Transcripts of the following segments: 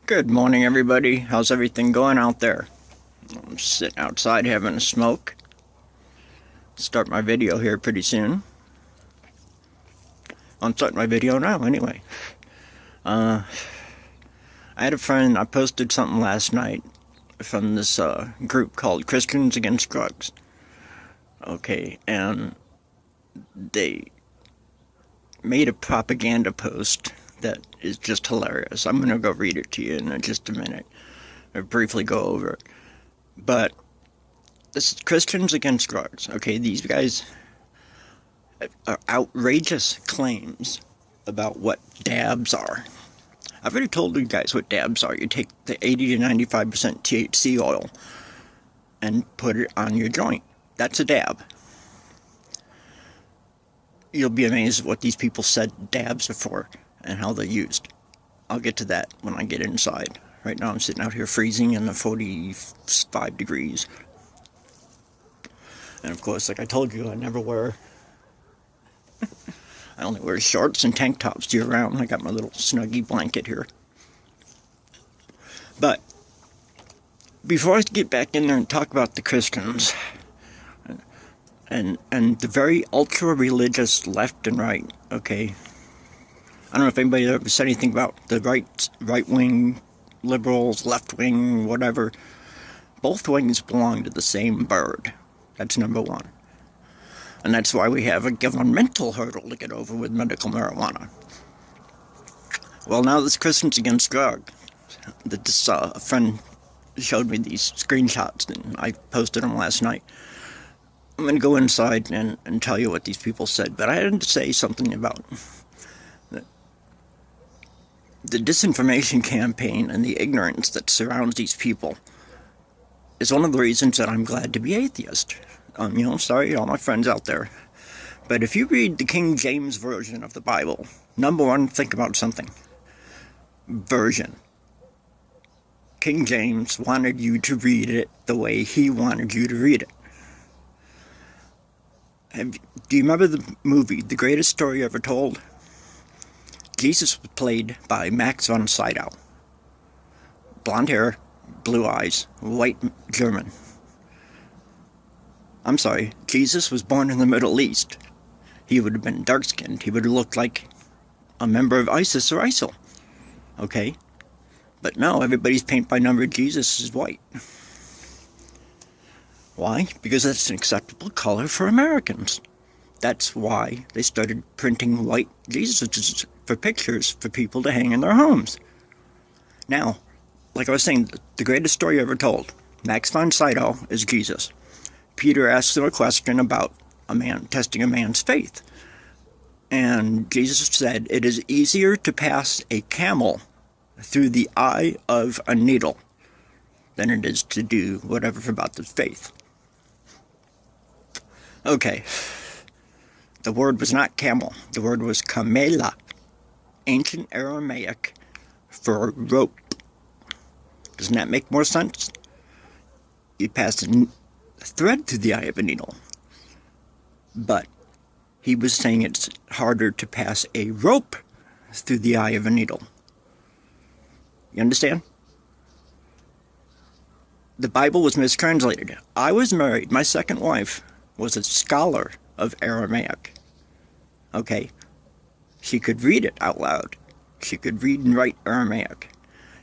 Good morning, everybody. How's everything going out there? I'm sitting outside having a smoke. Start my video here pretty soon. I'm starting my video now, anyway. I had a friend, I posted something last night from this group called Christians Against Drugs. Okay, and they made a propaganda post that is just hilarious. I'm going to go read it to you in just a minute. I'll briefly go over it. But this is Christians Against Drugs. Okay, these guys are outrageous claims about what dabs are. I've already told you guys what dabs are. You take the 80 to 95% THC oil and put it on your joint. That's a dab. You'll be amazed at what these people said dabs are for and how they're used. I'll get to that when I get inside. Right now I'm sitting out here freezing in the 45 degrees. And of course, like I told you, I only wear shorts and tank tops year round. I got my little snuggie blanket here. But before I get back in there and talk about the Christians and the very ultra-religious left and right, okay? I don't know if anybody ever said anything about the right-wing liberals, left-wing, whatever. Both wings belong to the same bird. That's number one. And that's why we have a governmental hurdle to get over with medical marijuana. Well, now this Christians Against Drugs. A friend showed me these screenshots, and I posted them last night. I'm going to go inside and tell you what these people said, but I had to say something about the disinformation campaign and the ignorance that surrounds these people is one of the reasons that I'm glad to be atheist. Sorry, all my friends out there. But if you read the King James Version of the Bible, number one, think about something. Version. King James wanted you to read it the way he wanted you to read it. Do you remember the movie, The Greatest Story Ever Told? Jesus was played by Max von Sydow. Blonde hair, blue eyes, white German. I'm sorry, Jesus was born in the Middle East. He would have been dark-skinned. He would have looked like a member of ISIS or ISIL. Okay? But no, everybody's paint-by-number Jesus is white. Why? Because that's an acceptable color for Americans. That's why they started printing white Jesus for pictures for people to hang in their homes. Now, like I was saying, the greatest story ever told. Max von Sydow is Jesus. Peter asks him a question about testing a man's faith. And Jesus said, it is easier to pass a camel through the eye of a needle than it is to do whatever about the faith. Okay. The word was not camel. The word was kamela, ancient Aramaic for rope. Doesn't that make more sense? You pass a thread through the eye of a needle. But he was saying it's harder to pass a rope through the eye of a needle. You understand? The Bible was mistranslated. I was married. My second wife was a scholar of Aramaic. Okay? She could read it out loud. She could read and write Aramaic.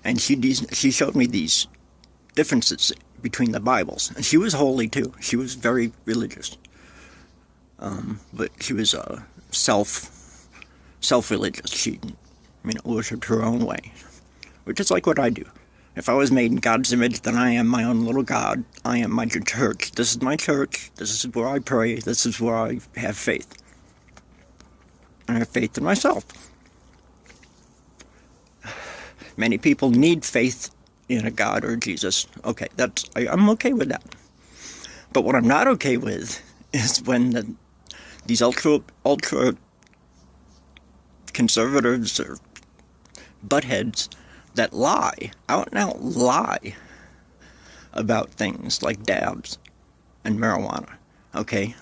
And she showed me these differences between the Bibles. And she was holy too. She was very religious. But she was self-religious. She, worshipped her own way. Which is like what I do. If I was made in God's image, then I am my own little God. I am my church. This is my church. This is where I pray. This is where I have faith. I have faith in myself. Many people need faith in a God or Jesus. Okay, I'm okay with that. But what I'm not okay with is when these ultra conservatives or buttheads that lie, out and out lie about things like dabs and marijuana. Okay,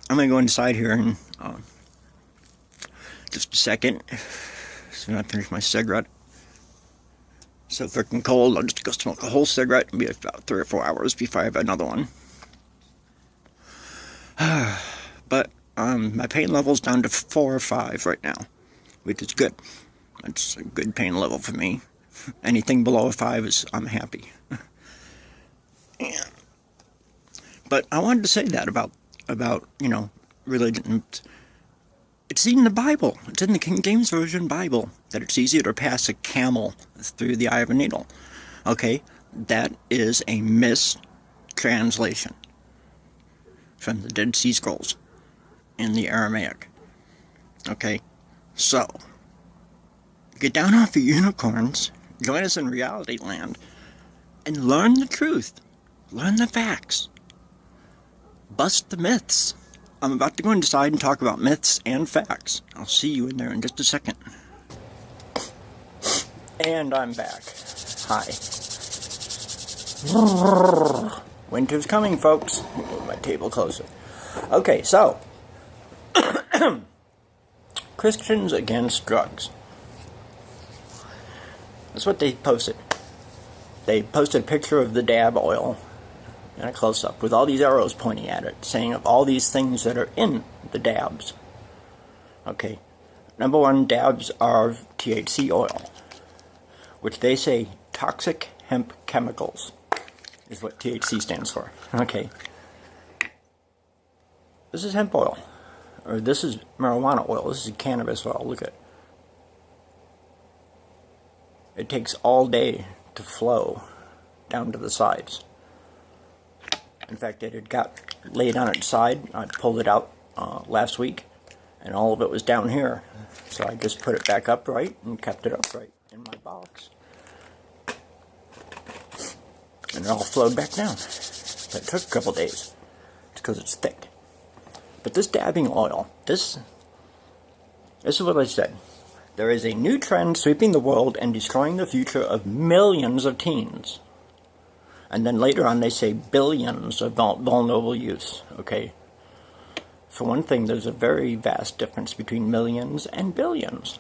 I'm gonna go inside here and just a second. So I finish my cigarette. So freaking cold, I'll just go smoke a whole cigarette and be about 3 or 4 hours before I have another one. But my pain level's down to 4 or 5 right now, which is good. That's a good pain level for me. Anything below a 5 is, I'm happy. Yeah. But I wanted to say that about religion. It's in the Bible. It's in the King James Version Bible that it's easier to pass a camel through the eye of a needle. Okay, that is a mistranslation from the Dead Sea Scrolls in the Aramaic. Okay, so get down off your unicorns, join us in reality land, and learn the truth. Learn the facts. Bust the myths. I'm about to go inside and talk about myths and facts. I'll see you in there in just a second. And I'm back. Hi. Winter's coming, folks. Move my table closer. Okay, so Christians against drugs. That's what they posted. They posted a picture of the dab oil in a close-up with all these arrows pointing at it, saying of all these things that are in the dabs. Okay, number one, dabs are THC oil, which they say toxic hemp chemicals is what THC stands for. Okay, this is hemp oil, or this is marijuana oil, this is cannabis oil. Look at it. It takes all day to flow down to the sides. In fact, it had got laid on its side. I pulled it out last week, and all of it was down here. So I just put it back upright and kept it upright in my box. And it all flowed back down. But it took a couple days. It's because it's thick. But this dabbing oil, this is what I said. There is a new trend sweeping the world and destroying the future of millions of teens. And then later on they say billions of vulnerable youths, okay? For one thing, there's a very vast difference between millions and billions.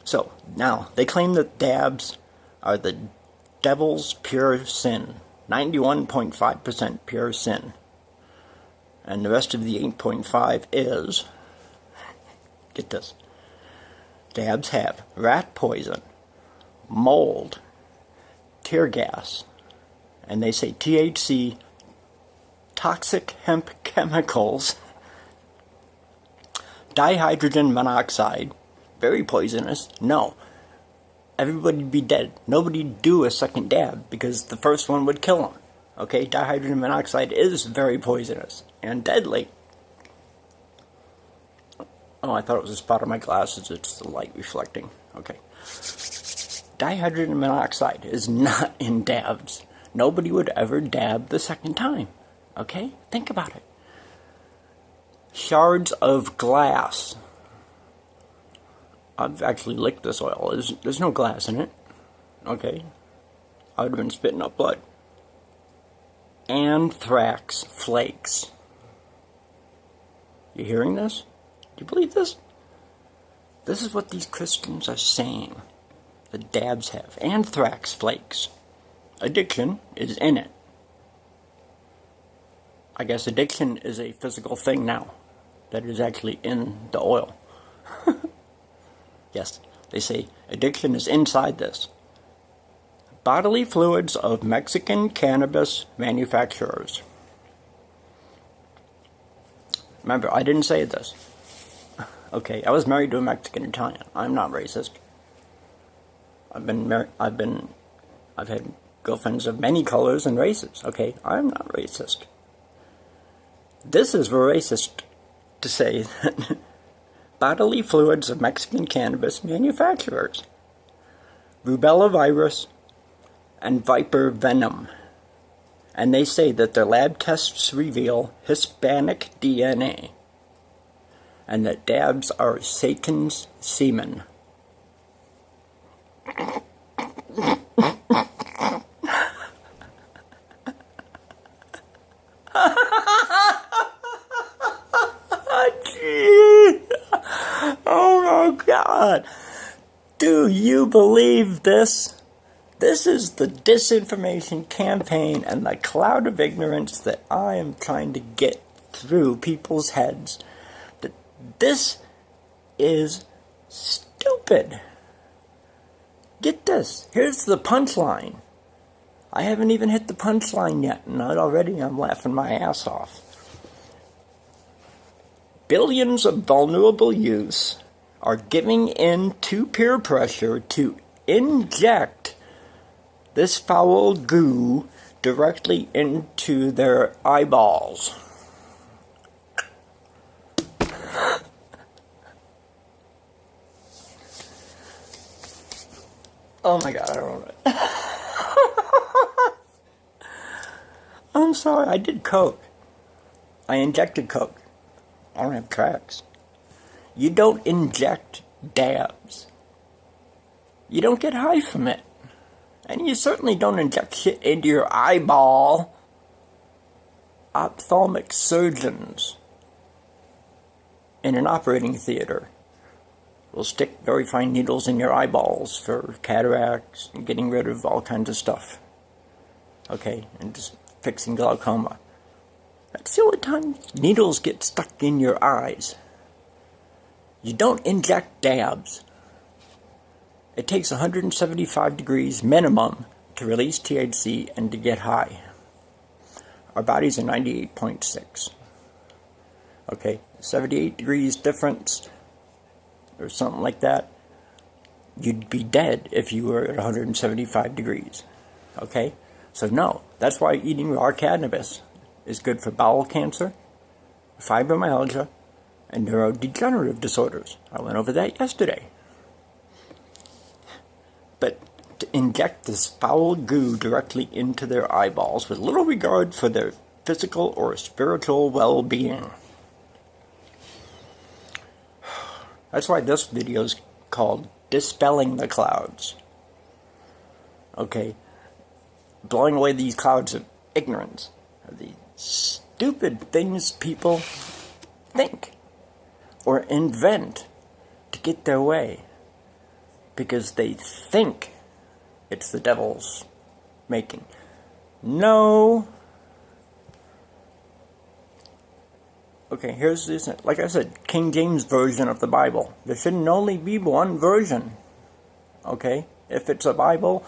So, now, they claim that dabs are the devil's pure sin. 91.5% pure sin. And the rest of the 8.5 is, get this, dabs have rat poison, mold, tear gas, and they say THC, toxic hemp chemicals, dihydrogen monoxide, very poisonous. No, everybody'd be dead. Nobody'd do a second dab because the first one would kill them. Okay, dihydrogen monoxide is very poisonous and deadly. Oh, I thought it was a spot on my glasses. It's the light reflecting. Okay. Dihydrogen monoxide is not in dabs. Nobody would ever dab the second time. Okay? Think about it. Shards of glass. I've actually licked this oil. There's no glass in it. Okay? I would have been spitting up blood. Anthrax flakes. You hearing this? Do you believe this? This is what these Christians are saying. The dabs have anthrax flakes. Addiction is in it. I guess addiction is a physical thing now that is actually in the oil. Yes, they say addiction is inside this. Bodily fluids of Mexican cannabis manufacturers. Remember, I didn't say this. Okay, I was married to a Mexican Italian. I'm not racist. I've had girlfriends of many colors and races. Okay, I'm not racist. This is racist to say that bodily fluids of Mexican cannabis manufacturers, rubella virus, and viper venom. And they say that their lab tests reveal Hispanic DNA, and that dabs are Satan's semen. Oh my God. Do you believe this? This is the disinformation campaign and the cloud of ignorance that I am trying to get through people's heads. That this is stupid. Get this. Here's the punchline. I haven't even hit the punchline yet, and already I'm laughing my ass off. Billions of vulnerable youths are giving in to peer pressure to inject this foul goo directly into their eyeballs. Oh my god, I don't know. I'm sorry, I did coke. I injected coke. I don't have tracks. You don't inject dabs. You don't get high from it. And you certainly don't inject shit into your eyeball. Ophthalmic surgeons in an operating theater will stick very fine needles in your eyeballs for cataracts and getting rid of all kinds of stuff. Okay, and just fixing glaucoma. That's the only time needles get stuck in your eyes. You don't inject dabs. It takes 175 degrees minimum to release THC and to get high. Our bodies are 98.6. Okay, 78 degrees difference or something like that. You'd be dead if you were at 175 degrees. Okay? So no, that's why eating raw cannabis is good for bowel cancer, fibromyalgia, and neurodegenerative disorders. I went over that yesterday. But to inject this foul goo directly into their eyeballs with little regard for their physical or spiritual well-being. That's why this video is called Dispelling the Clouds. Okay, blowing away these clouds of ignorance, of these stupid things people think or invent to get their way because they think it's the devil's making. No. Okay, here's this. Like I said, King James Version of the Bible. There shouldn't only be one version. Okay? If it's a Bible,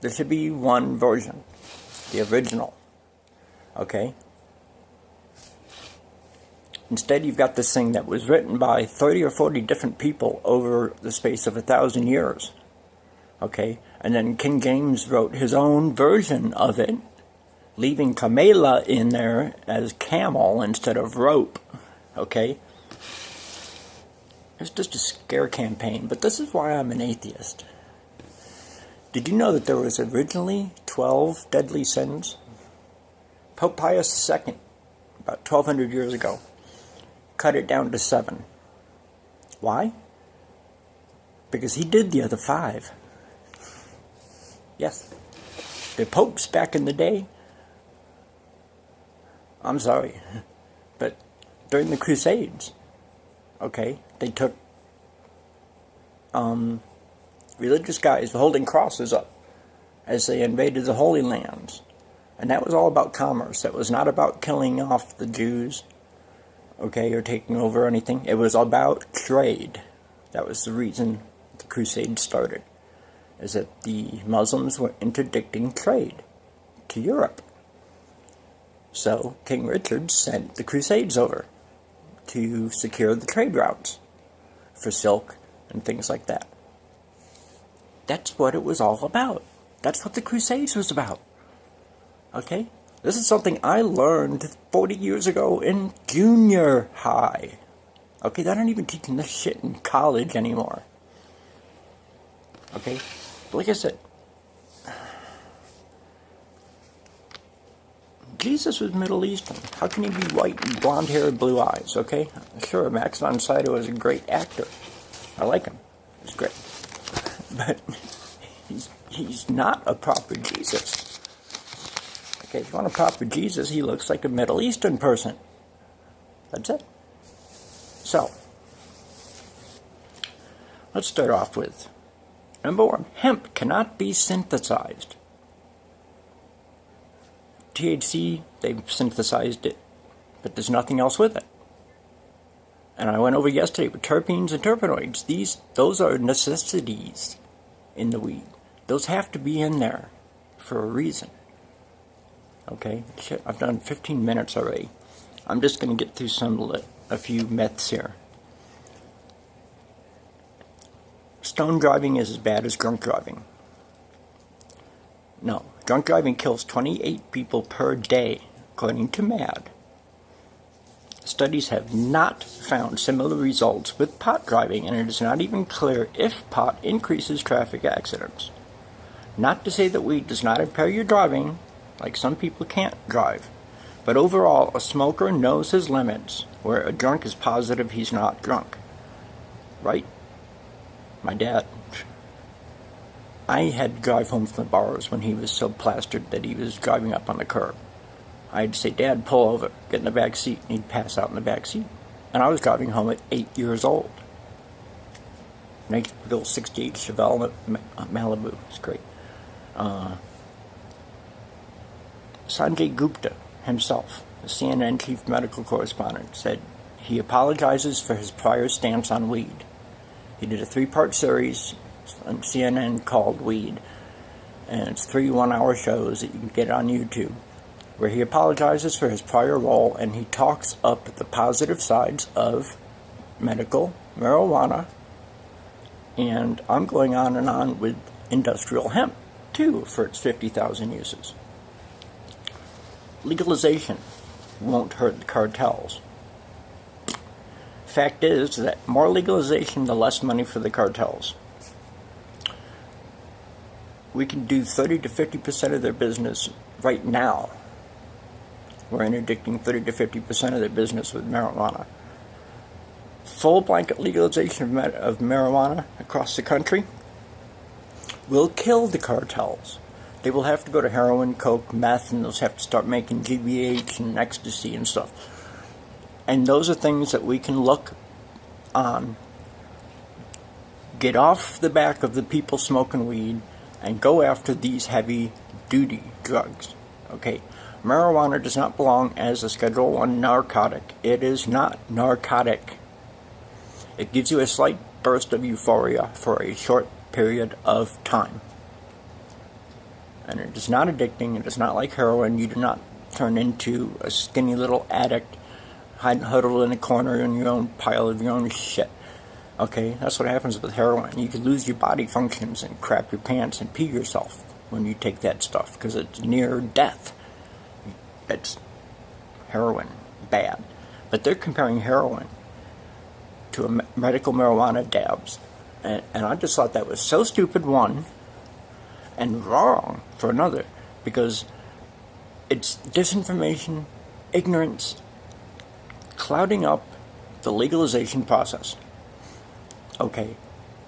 there should be one version. The original. Okay? Instead, you've got this thing that was written by 30 or 40 different people over the space of 1,000 years. Okay? And then King James wrote his own version of it, leaving camela in there as camel instead of rope. Okay? It's just a scare campaign, but this is why I'm an atheist. Did you know that there was originally 12 deadly sins? Pope Pius II, about 1,200 years ago, cut it down to 7. Why? Because he did the other 5. Yes. The popes back in the day, I'm sorry, but during the Crusades, okay, they took religious guys holding crosses up as they invaded the Holy Lands. And that was all about commerce. That was not about killing off the Jews, okay, or taking over anything. It was about trade. That was the reason the Crusades started, is that the Muslims were interdicting trade to Europe. So King Richard sent the Crusades over to secure the trade routes for silk and things like that. That's what it was all about. That's what the Crusades was about. Okay? This is something I learned 40 years ago in junior high. Okay, they're not even teaching this shit in college anymore. Okay? But like I said, Jesus was Middle Eastern. How can he be white and blonde hair and blue eyes, okay? Sure, Max von Sydow is a great actor. I like him. He's great. But he's not a proper Jesus. Okay, if you want a proper Jesus, he looks like a Middle Eastern person. That's it. So, let's start off with Number one, hemp cannot be synthesized. THC, they've synthesized it, but there's nothing else with it. And I went over yesterday with terpenes and terpenoids. Those are necessities in the weed. Those have to be in there for a reason. Okay, shit, I've done 15 minutes already. I'm just going to get through a few myths here. Stone driving is as bad as drunk driving. No, drunk driving kills 28 people per day, according to MAD. Studies have not found similar results with pot driving, and it is not even clear if pot increases traffic accidents. Not to say that weed does not impair your driving, like some people can't drive, but overall, a smoker knows his limits, where a drunk is positive he's not drunk. Right? My dad, I had to drive home from the bars when he was so plastered that he was driving up on the curb. I had to say, Dad, pull over, get in the back seat, and he'd pass out in the back seat. And I was driving home at 8 years old. Nice little 68 Chevelle Malibu. It's great. Sanjay Gupta himself, the CNN chief medical correspondent, said he apologizes for his prior stance on weed. He did a 3-part series on CNN called Weed, and it's 3 one-hour shows that you can get on YouTube, where he apologizes for his prior role and he talks up the positive sides of medical marijuana, and I'm going on and on with industrial hemp, too, for its 50,000 uses. Legalization won't hurt the cartels. Fact is that more legalization, the less money for the cartels. We can do 30 to 50% of their business right now. We're interdicting 30 to 50% of their business with marijuana. Full blanket legalization of marijuana across the country will kill the cartels. They will have to go to heroin, coke, meth, and they'll have to start making GBH and ecstasy and stuff. And those are things that we can look on, get off the back of the people smoking weed, and go after these heavy-duty drugs. Okay, marijuana does not belong as a Schedule I narcotic. It is not narcotic. It gives you a slight burst of euphoria for a short period of time. And it is not addicting. It is not like heroin. You do not turn into a skinny little addict huddled in a corner in your own pile of your own shit. Okay, that's what happens with heroin. You can lose your body functions and crap your pants and pee yourself when you take that stuff, because it's near death. It's heroin, bad. But they're comparing heroin to a medical marijuana dabs. And I just thought that was so stupid, one, and wrong for another, because it's disinformation, ignorance, clouding up the legalization process. Okay,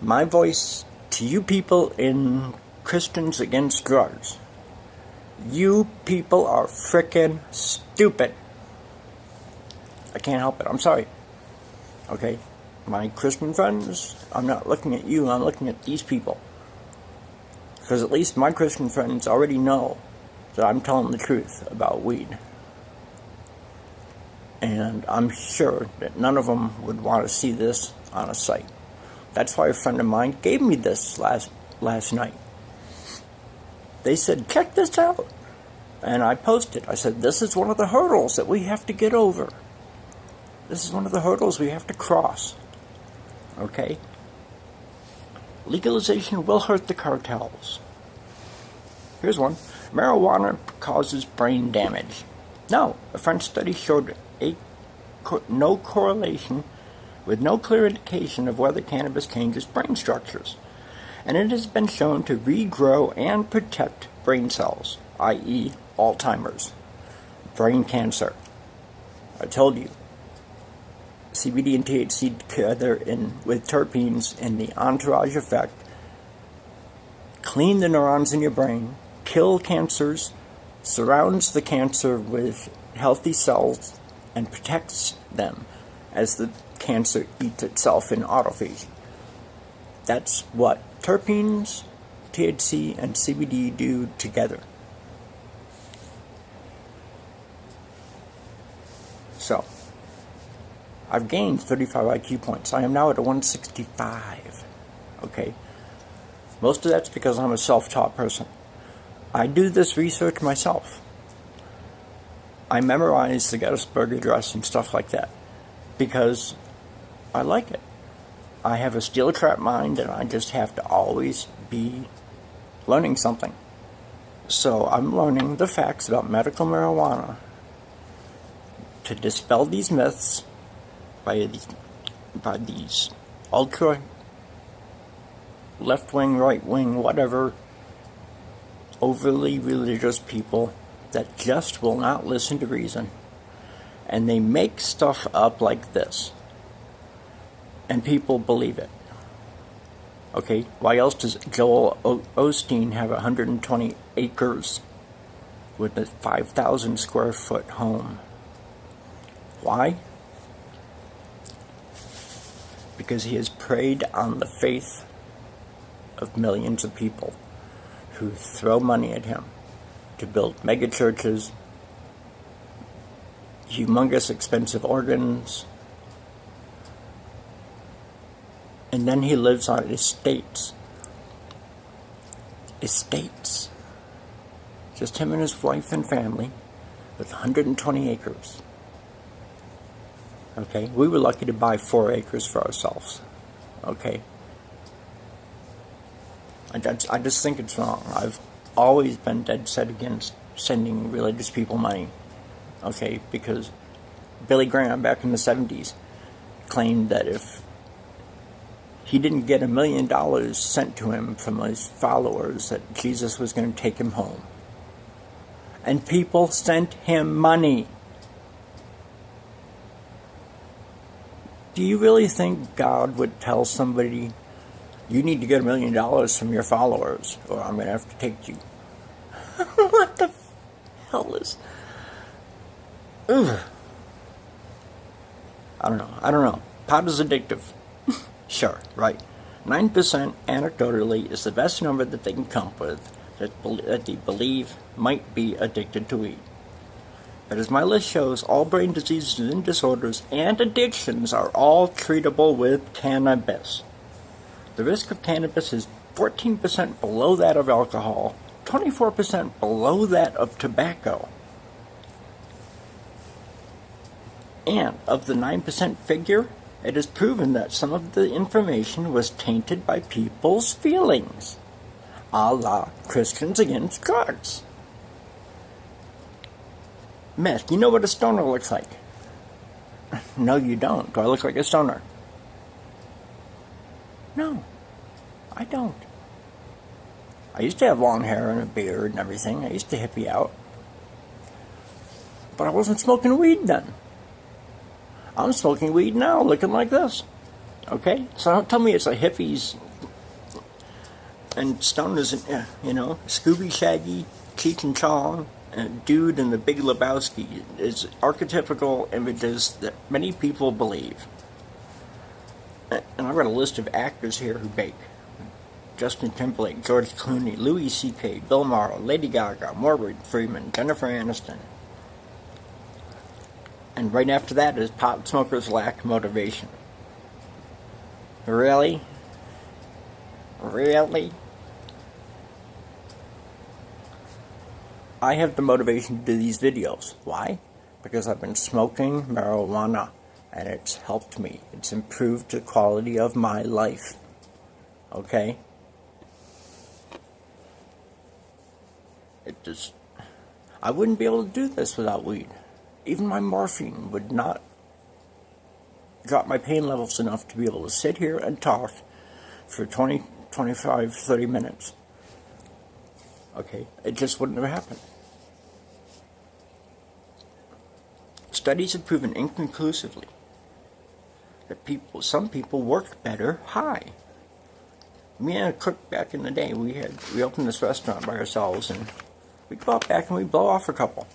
my voice to you people in Christians Against Drugs. You people are frickin' stupid. I can't help it. I'm sorry. Okay, my Christian friends, I'm not looking at you, I'm looking at these people. Because at least my Christian friends already know that I'm telling the truth about weed. And I'm sure that none of them would want to see this on a site. That's why a friend of mine gave me this last night. They said, check this out. And I posted. I said, this is one of the hurdles that we have to get over. This is one of the hurdles we have to cross. Okay? Legalization will hurt the cartels. Here's one. Marijuana causes brain damage. No, a French study showed no correlation with no clear indication of whether cannabis changes brain structures. And it has been shown to regrow and protect brain cells, i.e. Alzheimer's, brain cancer. I told you. CBD and THC together with terpenes in the entourage effect clean the neurons in your brain, kill cancers, surrounds the cancer with healthy cells, and protects them as the cancer eats itself in autophagy. That's what terpenes, THC, and CBD do together. So, I've gained 35 IQ points. I am now at a 165. Okay? Most of that's because I'm a self-taught person. I do this research myself. I memorize the Gettysburg Address and stuff like that because I like it. I have a steel trap mind and I just have to always be learning something. So I'm learning the facts about medical marijuana to dispel these myths by these ultra left-wing, right-wing, whatever, overly religious people that just will not listen to reason. And they make stuff up like this. And people believe it. Okay, why else does Joel Osteen have 120 acres with a 5,000 square foot home? Why? Because he has preyed on the faith of millions of people who throw money at him to build mega churches, humongous expensive organs, and then he lives on estates. Estates. Just him and his wife and family with 120 acres. Okay, we were lucky to buy 4 acres for ourselves. Okay. I just think it's wrong. I've always been dead set against sending religious people money. Okay, because Billy Graham back in the 70s claimed that if he didn't get $1 million sent to him from his followers, that Jesus was going to take him home. And people sent him money. Do you really think God would tell somebody, you need to get $1 million from your followers, or I'm going to have to take you? What the hell is... Ugh. I don't know. Pot is addictive. Sure, right. 9% anecdotally is the best number that they can come up with that they believe might be addicted to weed. But as my list shows, all brain diseases and disorders and addictions are all treatable with cannabis. The risk of cannabis is 14% below that of alcohol, 24% below that of tobacco. And of the 9% figure, it is proven that some of the information was tainted by people's feelings, a la Christians Against Drugs. Meth, you know what a stoner looks like? No, you don't. Do I look like a stoner? No, I don't. I used to have long hair and a beard and everything. I used to hippie out. But I wasn't smoking weed then. I'm smoking weed now, looking like this. Okay? So don't tell me it's a hippies and stoners, Scooby Shaggy, Cheech and Chong, and Dude and the Big Lebowski is archetypical images that many people believe. And I've got a list of actors here who bake. Justin Timberlake, George Clooney, Louis C.K., Bill Maher, Lady Gaga, Morgan Freeman, Jennifer Aniston. And right after that is pot smokers lack motivation. Really? Really? I have the motivation to do these videos. Why? Because I've been smoking marijuana and it's helped me. It's improved the quality of my life. Okay? I wouldn't be able to do this without weed. Even my morphine would not drop my pain levels enough to be able to sit here and talk for 20, 25, 30 minutes. Okay? It just wouldn't have happened. Studies have proven inconclusively that some people work better high. Me and a cook back in the day, we opened this restaurant by ourselves, and we'd go out back and we'd blow off a couple.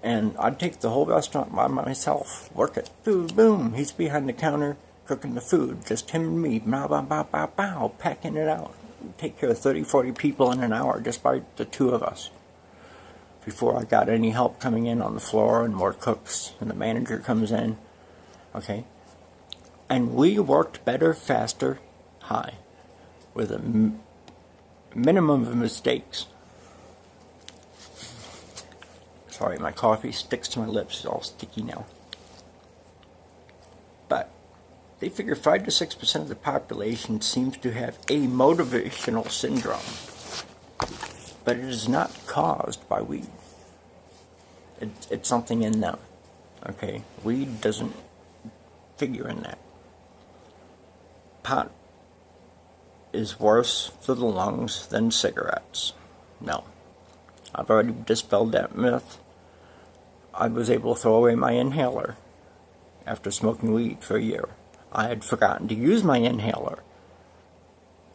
And I'd take the whole restaurant by myself, work it, boom, boom. He's behind the counter, cooking the food, just him and me, bow, bow, bow, bow, bow, packing it out. Take care of 30, 40 people in an hour just by the two of us. Before I got any help coming in on the floor and more cooks and the manager comes in. Okay? And we worked better, faster, high, with a minimum of mistakes. Sorry, my coffee sticks to my lips. It's all sticky now. But they figure 5 to 6% of the population seems to have a motivational syndrome. But it is not caused by weed. It's something in them. Okay? Weed doesn't figure in that. Pot is worse for the lungs than cigarettes. No. I've already dispelled that myth. I was able to throw away my inhaler after smoking weed for a year. I had forgotten to use my inhaler.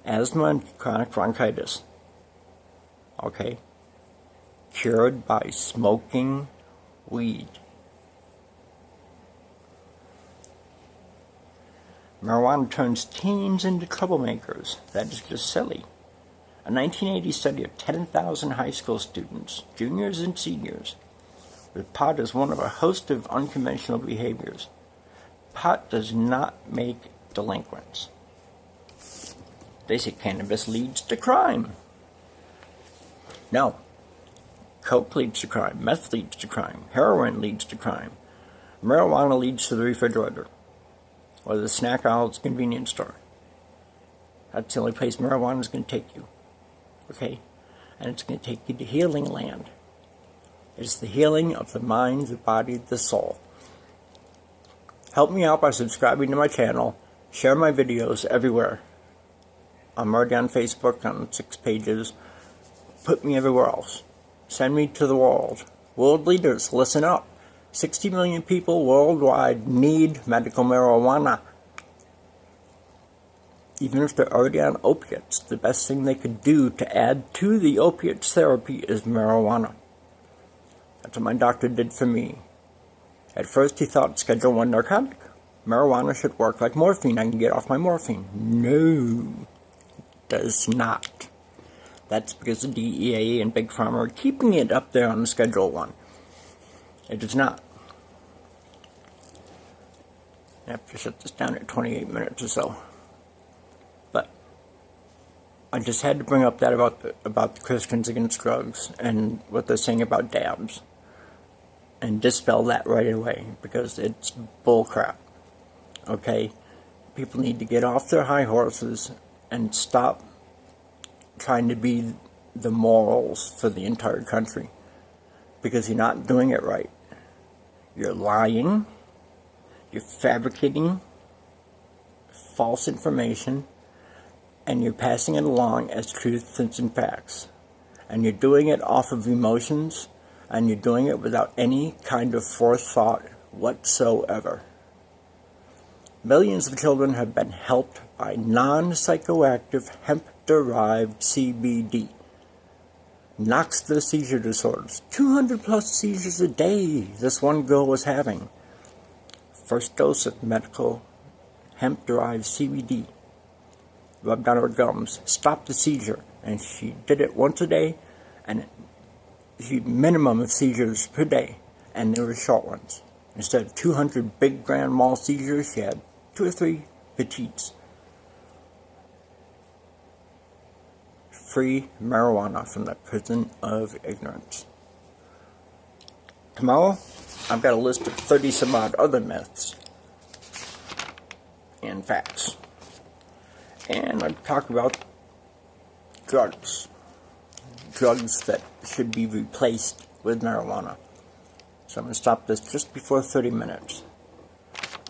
Asthma and chronic bronchitis. Okay? Cured by smoking weed. Marijuana turns teens into troublemakers. That is just silly. A 1980 study of 10,000 high school students, juniors and seniors, with pot as one of a host of unconventional behaviors. Pot does not make delinquents. They say cannabis leads to crime. No. Coke leads to crime. Meth leads to crime. Heroin leads to crime. Marijuana leads to the refrigerator or the snack aisle at the convenience store. That's the only place marijuana is going to take you. Okay? And it's going to take you to healing land. It's the healing of the mind, the body, the soul. Help me out by subscribing to my channel. Share my videos everywhere. I'm already on Facebook on 6 pages. Put me everywhere else. Send me to the world. World leaders, listen up. 60 million people worldwide need medical marijuana. Even if they're already on opiates, the best thing they could do to add to the opiates therapy is marijuana. That's what my doctor did for me. At first he thought Schedule I narcotic. Marijuana should work like morphine. I can get off my morphine. No, it does not. That's because the DEA and Big Pharma are keeping it up there on the Schedule I. It does not. I have to shut this down at 28 minutes or so. But I just had to bring up that about the Christians Against Drugs and what they're saying about dabs. And dispel that right away, because it's bullcrap. Okay? People need to get off their high horses and stop trying to be the morals for the entire country. Because you're not doing it right. You're lying. You're fabricating false information. And you're passing it along as truths and facts. And you're doing it off of emotions. And you're doing it without any kind of forethought whatsoever. Millions of children have been helped by non-psychoactive hemp-derived CBD. Knocks the seizure disorders. 200 plus seizures a day this one girl was having. First dose of medical hemp-derived CBD. Rubbed on her gums. Stopped the seizure. And she did it once a day. And minimum of seizures per day, and they were short ones. Instead of 200 big grand mal seizures, she had 2 or 3 petites. Free marijuana from the prison of ignorance. Tomorrow, I've got a list of 30 some odd other myths and facts. And I'll talk about drugs. Drugs that should be replaced with marijuana. So I'm going to stop this just before 30 minutes.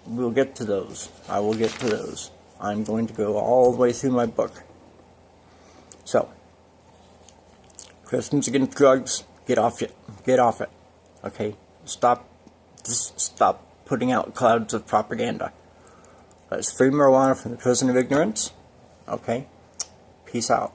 We'll get to those. I will get to those. I'm going to go all the way through my book. So, Christians Against Drugs, get off it. Get off it. Okay? Just stop putting out clouds of propaganda. Let's free marijuana from the prison of ignorance. Okay? Peace out.